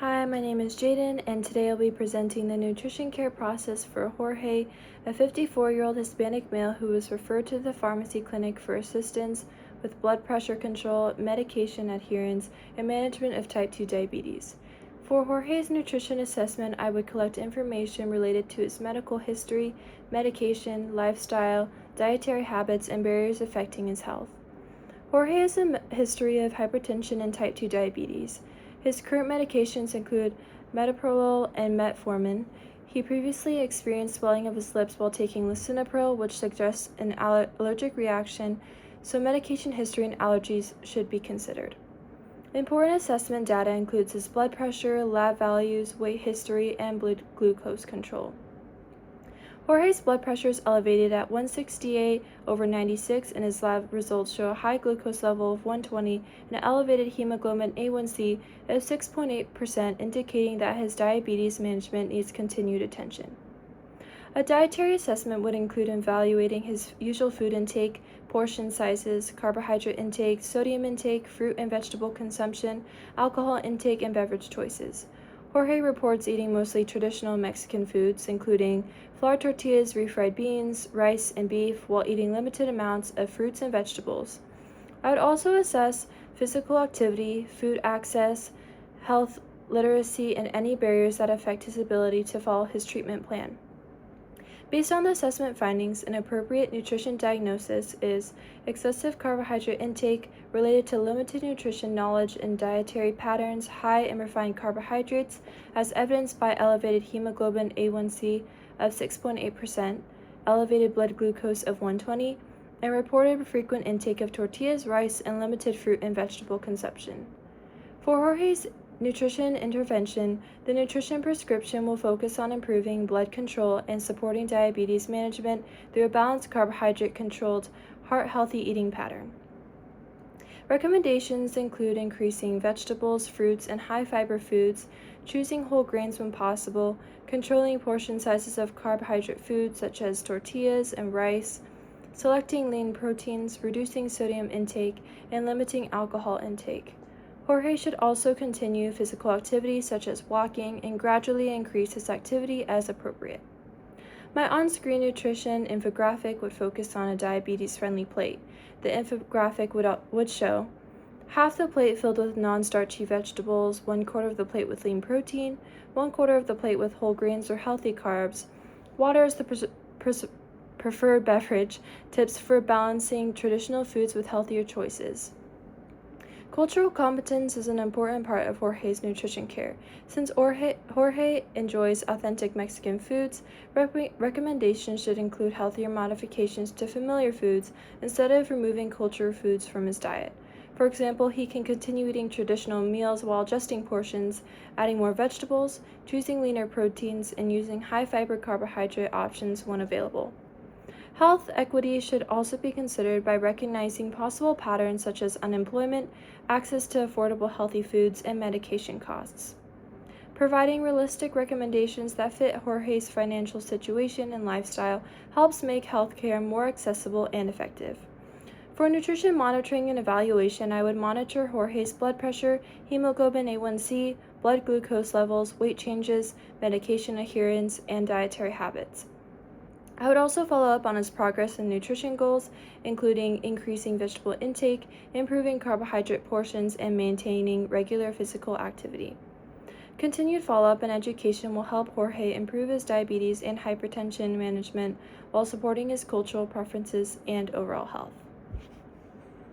Hi, my name is Jaden, and today I'll be presenting the nutrition care process for Jorge, a 54-year-old Hispanic male who was referred to the pharmacy clinic for assistance with blood pressure control, medication adherence, and management of type 2 diabetes. For Jorge's nutrition assessment, I would collect information related to his medical history, medication, lifestyle, dietary habits, and barriers affecting his health. Jorge has a history of hypertension and type 2 diabetes. His current medications include metoprolol and metformin. He previously experienced swelling of his lips while taking lisinopril, which suggests an allergic reaction, so medication history and allergies should be considered. Important assessment data includes his blood pressure, lab values, weight history, and blood glucose control. Jorge's blood pressure is elevated at 168/96, and his lab results show a high glucose level of 120 and an elevated hemoglobin A1C of 6.8%, indicating that his diabetes management needs continued attention. A dietary assessment would include evaluating his usual food intake, portion sizes, carbohydrate intake, sodium intake, fruit and vegetable consumption, alcohol intake, and beverage choices. Jorge reports eating mostly traditional Mexican foods, including flour tortillas, refried beans, rice, and beef, while eating limited amounts of fruits and vegetables. I would also assess physical activity, food access, health literacy, and any barriers that affect his ability to follow his treatment plan. Based on the assessment findings, an appropriate nutrition diagnosis is excessive carbohydrate intake related to limited nutrition knowledge and dietary patterns, high and refined carbohydrates, as evidenced by elevated hemoglobin A1C of 6.8%, elevated blood glucose of 120, and reported frequent intake of tortillas, rice, and limited fruit and vegetable consumption. For Jorge's nutrition intervention, the nutrition prescription will focus on improving blood control and supporting diabetes management through a balanced carbohydrate-controlled, heart-healthy eating pattern. Recommendations include increasing vegetables, fruits, and high-fiber foods, choosing whole grains when possible, controlling portion sizes of carbohydrate foods such as tortillas and rice, selecting lean proteins, reducing sodium intake, and limiting alcohol intake. Jorge should also continue physical activity such as walking and gradually increase his activity as appropriate. My on-screen nutrition infographic would focus on a diabetes-friendly plate. The infographic would show half the plate filled with non-starchy vegetables, 1/4 of the plate with lean protein, 1/4 of the plate with whole grains or healthy carbs, water is the preferred beverage, tips for balancing traditional foods with healthier choices. Cultural competence is an important part of Jorge's nutrition care. Since Jorge enjoys authentic Mexican foods, recommendations should include healthier modifications to familiar foods instead of removing cultural foods from his diet. For example, he can continue eating traditional meals while adjusting portions, adding more vegetables, choosing leaner proteins, and using high-fiber carbohydrate options when available. Health equity should also be considered by recognizing possible patterns such as unemployment, access to affordable healthy foods, and medication costs. Providing realistic recommendations that fit Jorge's financial situation and lifestyle helps make healthcare more accessible and effective. For nutrition monitoring and evaluation, I would monitor Jorge's blood pressure, hemoglobin A1C, blood glucose levels, weight changes, medication adherence, and dietary habits. I would also follow up on his progress and nutrition goals, including increasing vegetable intake, improving carbohydrate portions, and maintaining regular physical activity. Continued follow-up and education will help Jorge improve his diabetes and hypertension management while supporting his cultural preferences and overall health.